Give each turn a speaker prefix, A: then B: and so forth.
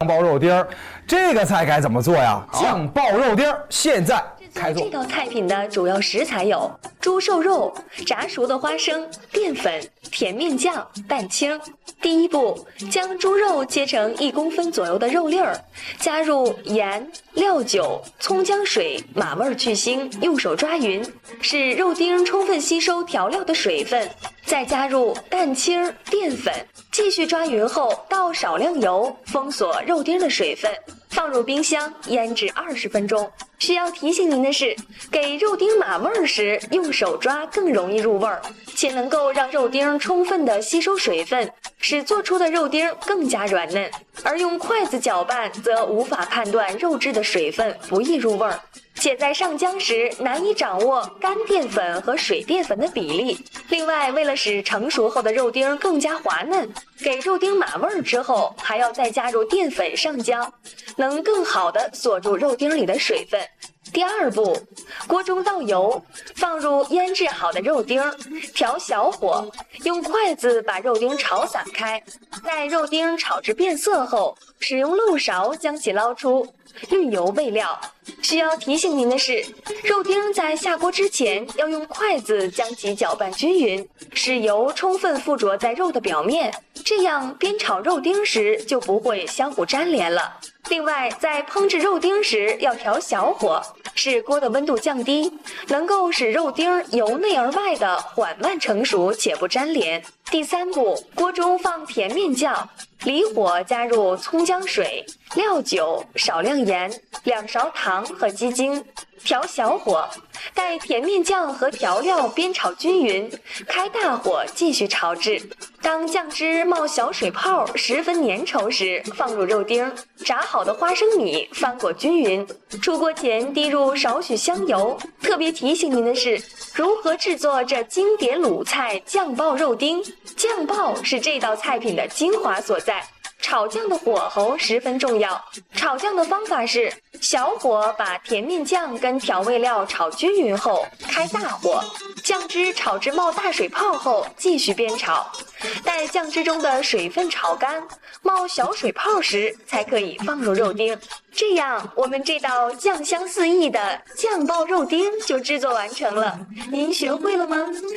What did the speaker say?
A: 爆肉丁儿，这个菜该怎么做呀？酱爆肉丁儿，现在开做。
B: 这道菜品的主要食材有猪瘦肉、炸熟的花生、淀粉、甜面酱、蛋清。第一步，将猪肉切成1公分左右的肉粒儿，加入盐、料酒、葱姜水，码味去腥，用手抓匀，使肉丁充分吸收调料的水分。再加入蛋清、淀粉，继续抓匀后倒少量油，封锁肉丁的水分，放入冰箱腌制20分钟。需要提醒您的是，给肉丁码味时，用手抓更容易入味儿，且能够让肉丁充分的吸收水分，使做出的肉丁更加软嫩。而用筷子搅拌则无法判断肉质的水分，不易入味儿。且在上浆时难以掌握干淀粉和水淀粉的比例。另外，为了使成熟后的肉丁更加滑嫩，给肉丁码味之后，还要再加入淀粉上浆，能更好地锁住肉丁里的水分。第二步，锅中倒油，放入腌制好的肉丁，调小火，用筷子把肉丁炒散开。待肉丁炒至变色后，使用漏勺将其捞出，滤油备料。需要提醒您的是，肉丁在下锅之前要用筷子将其搅拌均匀，使油充分附着在肉的表面，这样煸炒肉丁时就不会相互粘连了。另外，在烹制肉丁时要调小火，使锅的温度降低，能够使肉丁由内而外的缓慢成熟且不粘连。第三步，锅中放甜面酱，离火加入葱姜水、料酒、少量盐、2勺糖和鸡精，调小火，待甜面酱和调料煸炒均匀，开大火继续炒制。当酱汁冒小水泡，十分粘稠时，放入肉丁，炸好的花生米翻过均匀。出锅前滴入少许香油。特别提醒您的是，如何制作这经典鲁菜酱爆肉丁？酱爆是这道菜品的精华所在。炒酱的火候十分重要。炒酱的方法是：小火把甜面酱跟调味料炒均匀后，开大火，酱汁炒至冒大水泡后，继续煸炒。待酱汁中的水分炒干，冒小水泡时，才可以放入肉丁。这样，我们这道酱香四溢的酱爆肉丁就制作完成了。您学会了吗？